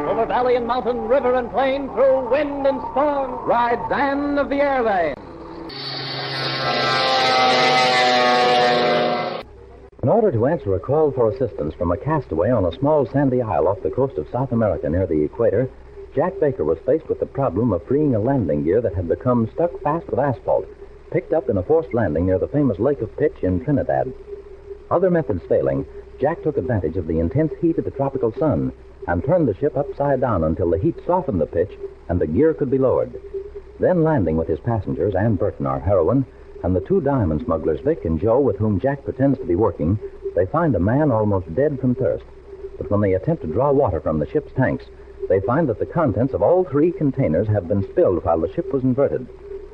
Over valley and mountain, river and plain, through wind and storm, rides Anne of the Airlanes. In order to answer a call for assistance from a castaway on a small sandy isle off the coast of South America near the equator, Jack Baker was faced with the problem of freeing a landing gear that had become stuck fast with asphalt, picked up in a forced landing near the famous Lake of Pitch in Trinidad. Other methods failing, Jack took advantage of the intense heat of the tropical sun and turned the ship upside down until the heat softened the pitch and the gear could be lowered. Then landing with his passengers, Ann Burton, our heroine, and the two diamond smugglers, Vic and Joe, with whom Jack pretends to be working, they find a man almost dead from thirst. But when they attempt to draw water from the ship's tanks, they find that the contents of all three containers have been spilled while the ship was inverted,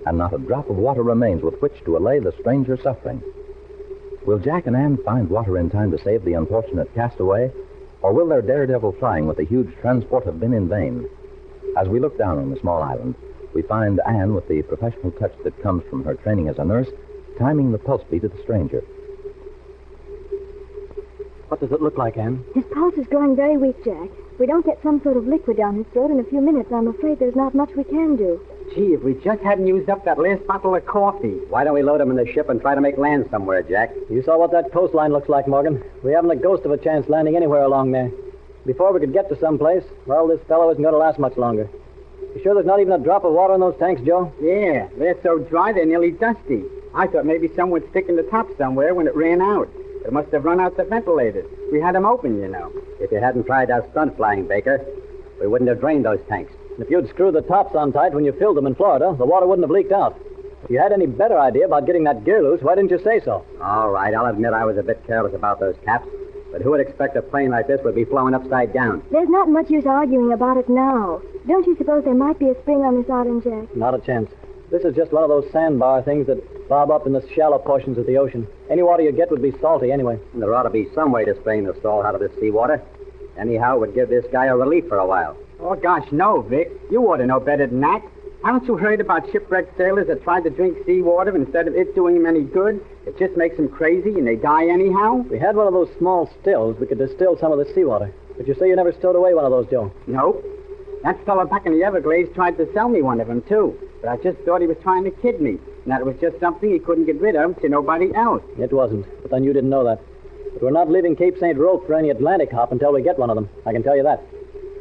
and not a drop of water remains with which to allay the stranger's suffering. Will Jack and Ann find water in time to save the unfortunate castaway, or will their daredevil flying with the huge transport have been in vain? As we look down on the small island, we find Anne, with the professional touch that comes from her training as a nurse, timing the pulse beat of the stranger. What does it look like, Anne? His pulse is growing very weak, Jack. If we don't get some sort of liquid down his throat in a few minutes, I'm afraid there's not much we can do. Gee, if we just hadn't used up that last bottle of coffee. Why don't we load him in the ship and try to make land somewhere, Jack? You saw what that coastline looks like, Morgan. We haven't a ghost of a chance landing anywhere along there. Before we could get to someplace, well, this fellow isn't going to last much longer. You sure there's not even a drop of water in those tanks, Joe? Yeah, they're so dry they're nearly dusty. I thought maybe some would stick in the top somewhere when it ran out. It must have run out the ventilators. We had them open, you know. If you hadn't tried our stunt flying, Baker, we wouldn't have drained those tanks. If you'd screwed the tops on tight when you filled them in Florida, the water wouldn't have leaked out. If you had any better idea about getting that gear loose, why didn't you say so? All right, I'll admit I was a bit careless about those caps. But who would expect a plane like this would be flowing upside down? There's not much use arguing about it now. Don't you suppose there might be a spring on this island, Jack? Not a chance. This is just one of those sandbar things that bob up in the shallow portions of the ocean. Any water you get would be salty anyway. And there ought to be some way to strain the salt out of this seawater. Anyhow, it would give this guy a relief for a while. Oh, gosh, no, Vic. You ought to know better than that. Haven't you heard about shipwrecked sailors that tried to drink seawater, and instead of it doing them any good, it just makes them crazy and they die anyhow? If we had one of those small stills, we could distill some of the seawater. But you say you never stowed away one of those, Joe. Nope. That fellow back in the Everglades tried to sell me one of them, too. But I just thought he was trying to kid me, and that it was just something he couldn't get rid of to nobody else. It wasn't, but then you didn't know that. But we're not leaving Cape St. Roque for any Atlantic hop until we get one of them. I can tell you that.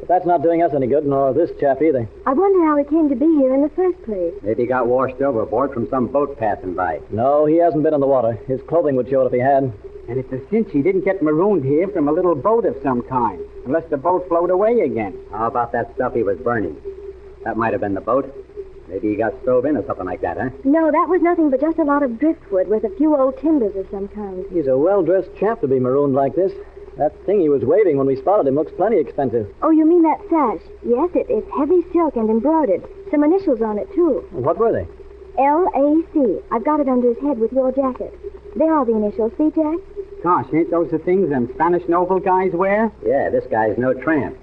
But that's not doing us any good, nor this chap either. I wonder how he came to be here in the first place. Maybe he got washed overboard from some boat passing by. No, he hasn't been in the water. His clothing would show it if he had. And it's a cinch he didn't get marooned here from a little boat of some kind, unless the boat floated away again. How about that stuff he was burning? That might have been the boat. Maybe he got stove in or something like that, huh? No, that was nothing but just a lot of driftwood with a few old timbers of some kind. He's a well-dressed chap to be marooned like this. That thing he was waving when we spotted him looks plenty expensive. Oh, you mean that sash? Yes, it's heavy silk and embroidered. Some initials on it, too. What were they? L.A.C. I've got it under his head with your jacket. There are the initials. See, Jack? Gosh, ain't those the things them Spanish noble guys wear? Yeah, this guy's no tramp.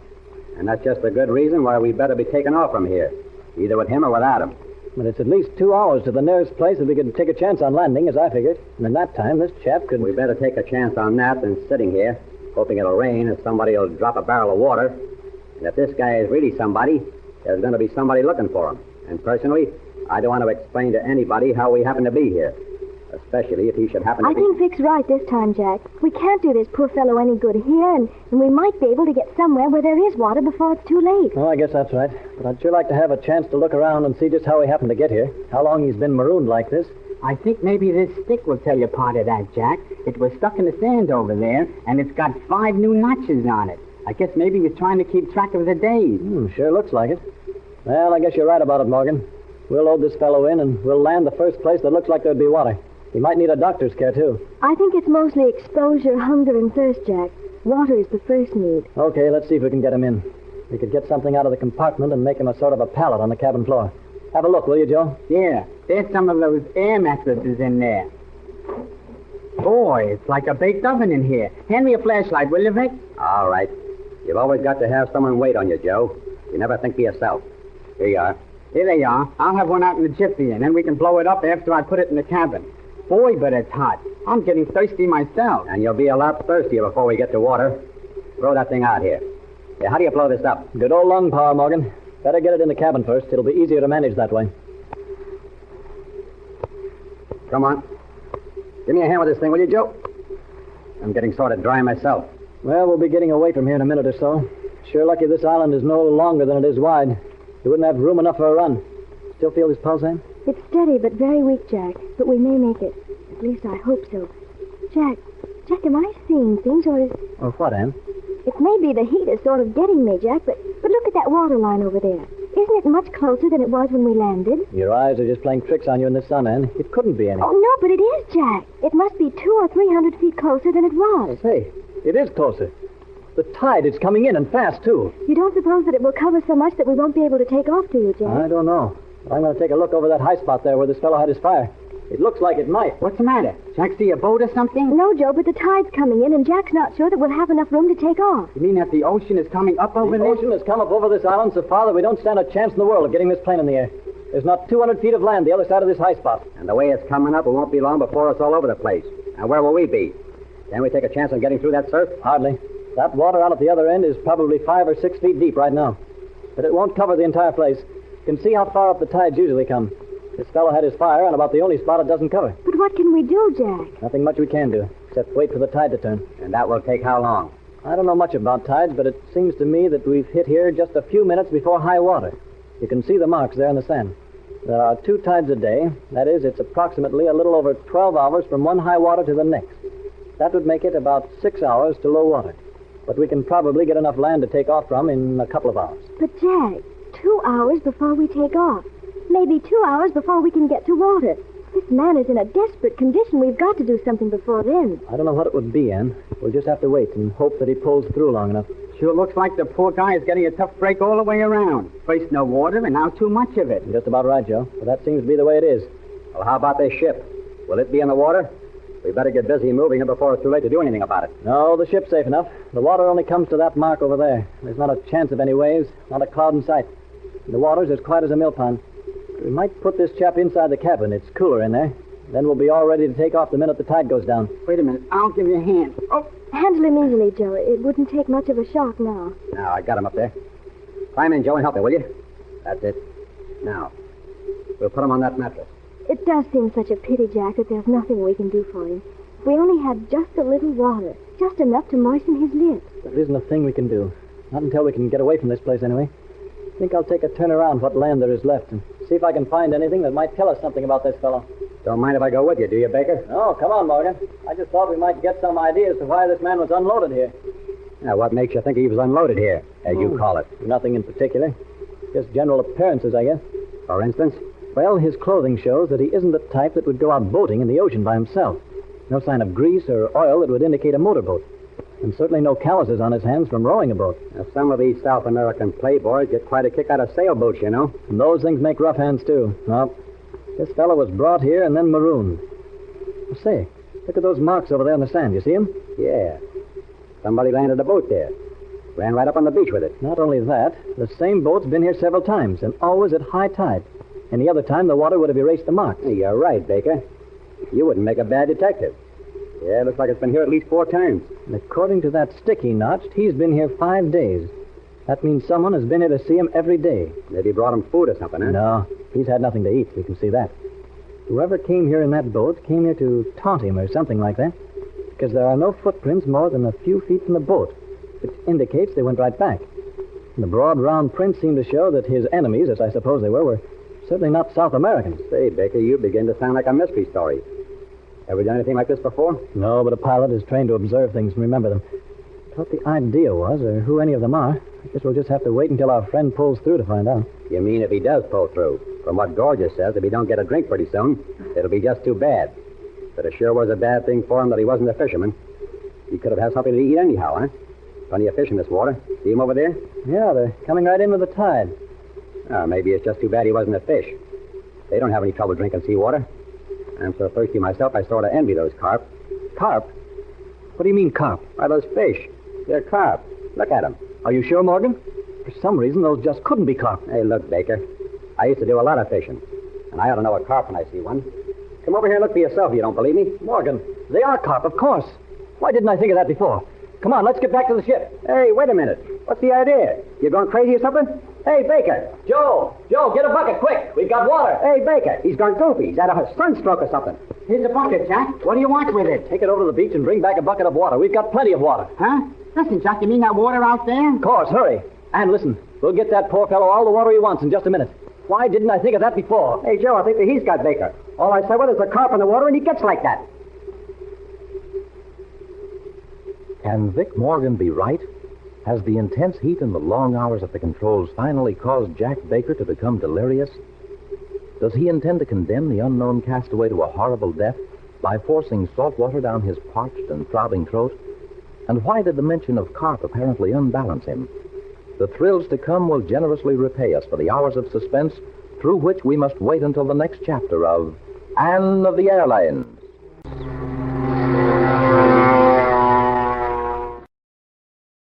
And that's just a good reason why we'd better be taken off from here. Either with him or without him. But it's at least 2 hours to the nearest place that we could take a chance on landing, as I figured. And in that time, this chap could... We better take a chance on that than sitting here, hoping it'll rain and somebody will drop a barrel of water. And if this guy is really somebody, there's going to be somebody looking for him. And personally, I don't want to explain to anybody how we happen to be here. Especially if he should happen to I think Vic's right this time, Jack. We can't do this poor fellow any good here, and we might be able to get somewhere where there is water before it's too late. Oh, I guess that's right. But I'd sure like to have a chance to look around and see just how he happened to get here. How long he's been marooned like this. I think maybe this stick will tell you part of that, Jack. It was stuck in the sand over there, and it's got 5 new notches on it. I guess maybe he was trying to keep track of the days. Sure looks like it. Well, I guess you're right about it, Morgan. We'll load this fellow in, and we'll land the first place that looks like there'd be water. He might need a doctor's care, too. I think it's mostly exposure, hunger, and thirst, Jack. Water is the first need. Okay, let's see if we can get him in. We could get something out of the compartment and make him a sort of a pallet on the cabin floor. Have a look, will you, Joe? Yeah, there's some of those air mattresses in there. Boy, it's like a baked oven in here. Hand me a flashlight, will you, Vic? All right. You've always got to have someone wait on you, Joe. You never think for yourself. Here you are. Here they are. I'll have one out in the jiffy, and then we can blow it up after I put it in the cabin. Boy, but it's hot. I'm getting thirsty myself. And you'll be a lot thirstier before we get to water. Throw that thing out here. Yeah, how do you blow this up? Good old lung power, Morgan. Better get it in the cabin first. It'll be easier to manage that way. Come on. Give me a hand with this thing, will you, Joe? I'm getting sort of dry myself. Well, we'll be getting away from here in a minute or so. Sure lucky this island is no longer than it is wide. We wouldn't have room enough for a run. Still feel his pulse, Ann? It's steady but very weak, Jack. But we may make it. At least I hope so. Jack, am I seeing things or is... Or what, Ann? It may be the heat is sort of getting me, Jack, but look at that water line over there. Isn't it much closer than it was when we landed? Your eyes are just playing tricks on you in the sun, Ann. It couldn't be any. Oh, no, but it is, Jack. It must be 200 or 300 feet closer than it was. Say, it is closer. The tide is coming in and fast, too. You don't suppose that it will cover so much that we won't be able to take off, do you, Jack? I don't know. I'm going to take a look over that high spot there where this fellow had his fire. It looks like it might. What's the matter? Jack see a boat or something? No, Joe, but the tide's coming in, and Jack's not sure that we'll have enough room to take off. You mean that the ocean is coming up over The there? ocean has come up over this island so far that we don't stand a chance in the world of getting this plane in the air. There's not 200 feet of land the other side of this high spot. And the way it's coming up, it won't be long before it's all over the place. And where will we be? Can we take a chance on getting through that surf? Hardly. That water out at the other end is probably 5 or 6 feet deep right now. But it won't cover the entire place. You can see how far up the tides usually come. This fellow had his fire on about the only spot it doesn't cover. But what can we do, Jack? Nothing much we can do, except wait for the tide to turn. And that will take how long? I don't know much about tides, but it seems to me that we've hit here just a few minutes before high water. You can see the marks there in the sand. There are 2 tides a day. That is, it's approximately a little over 12 hours from one high water to the next. That would make it about 6 hours to low water. But we can probably get enough land to take off from in a couple of hours. But, Jack, 2 hours before we take off. Maybe 2 hours before we can get to water. This man is in a desperate condition. We've got to do something before then. I don't know what it would be, Ann. We'll just have to wait and hope that he pulls through long enough. Sure looks like the poor guy is getting a tough break all the way around. First no water, and now too much of it. Just about right, Joe. But that seems to be the way it is. Well, how about this ship? Will it be in the water? We better get busy moving it before it's too late to do anything about it. No, the ship's safe enough. The water only comes to that mark over there. There's not a chance of any waves, not a cloud in sight. The water's as quiet as a mill pond. We might put this chap inside the cabin. It's cooler in there. Then we'll be all ready to take off the minute the tide goes down. Wait a minute. I'll give you a hand. Oh, Handle him easily, Joe. It wouldn't take much of a shock now. Now, I got him up there. Climb in, Joe, and help me, will you? That's it. Now, we'll put him on that mattress. It does seem such a pity, Jack, that there's nothing we can do for him. If we only had just a little water, just enough to moisten his lips. There isn't a thing we can do. Not until we can get away from this place, anyway. I think I'll take a turn around what land there is left and see if I can find anything that might tell us something about this fellow. Don't mind if I go with you, do you, Baker? Oh, come on, Morgan. I just thought we might get some idea as to why this man was unloaded here. Now, what makes you think he was unloaded here, as you call it? Nothing in particular. Just general appearances, I guess. For instance? Well, his clothing shows that he isn't the type that would go out boating in the ocean by himself. No sign of grease or oil that would indicate a motorboat. And certainly no calluses on his hands from rowing a boat. Now, some of these South American playboys get quite a kick out of sailboats, you know. And those things make rough hands, too. Well, this fellow was brought here and then marooned. Well, say, look at those marks over there on the sand. You see them? Yeah. Somebody landed a boat there. Ran right up on the beach with it. Not only that, the same boat's been here several times, and always at high tide. Any other time, the water would have erased the marks. Hey, you're right, Baker. You wouldn't make a bad detective. Yeah, it looks like it's been here at least 4 times. And according to that stick he notched, he's been here 5 days. That means someone has been here to see him every day. Maybe brought him food or something, huh? No, he's had nothing to eat. We can see that. Whoever came here in that boat came here to taunt him or something like that, because there are no footprints more than a few feet from the boat, which indicates they went right back. And the broad, round prints seem to show that his enemies, as I suppose they were certainly not South Americans. Say, Baker, you begin to sound like a mystery story. Ever done anything like this before? No, but a pilot is trained to observe things and remember them. What the idea was, or who any of them are, I guess we'll just have to wait until our friend pulls through to find out. You mean if he does pull through? From what Gorgeous says, if he don't get a drink pretty soon, it'll be just too bad. But it sure was a bad thing for him that he wasn't a fisherman. He could have had something to eat anyhow, huh? Plenty of fish in this water. See him over there? Yeah, they're coming right in with the tide. Maybe it's just too bad he wasn't a fish. They don't have any trouble drinking seawater. I'm so thirsty myself, I sort of envy those carp. Carp? What do you mean, carp? Why, those fish. They're carp. Look at them. Are you sure, Morgan? For some reason, those just couldn't be carp. Hey, look, Baker. I used to do a lot of fishing, and I ought to know a carp when I see one. Come over here and look for yourself if you don't believe me. Morgan, they are carp, of course. Why didn't I think of that before? Come on, let's get back to the ship. Hey, wait a minute. What's the idea? You going crazy or something? Hey, Baker. Joe, get a bucket, quick. We've got water. Hey, Baker. He's gone goofy. He's had a sunstroke or something. Here's a bucket, Jack. What do you want with it? Take it over to the beach and bring back a bucket of water. We've got plenty of water. Huh? Listen, Jack, you mean that water out there? Of course, hurry. And listen, we'll get that poor fellow all the water he wants in just a minute. Why didn't I think of that before? Hey, Joe, I think that he's got Baker. All I said was there's a carp in the water and he gets like that. Can Vic Morgan be right? Has the intense heat and the long hours at the controls finally caused Jack Baker to become delirious? Does he intend to condemn the unknown castaway to a horrible death by forcing salt water down his parched and throbbing throat? And why did the mention of carp apparently unbalance him? The thrills to come will generously repay us for the hours of suspense through which we must wait until the next chapter of Anne of the Airlanes.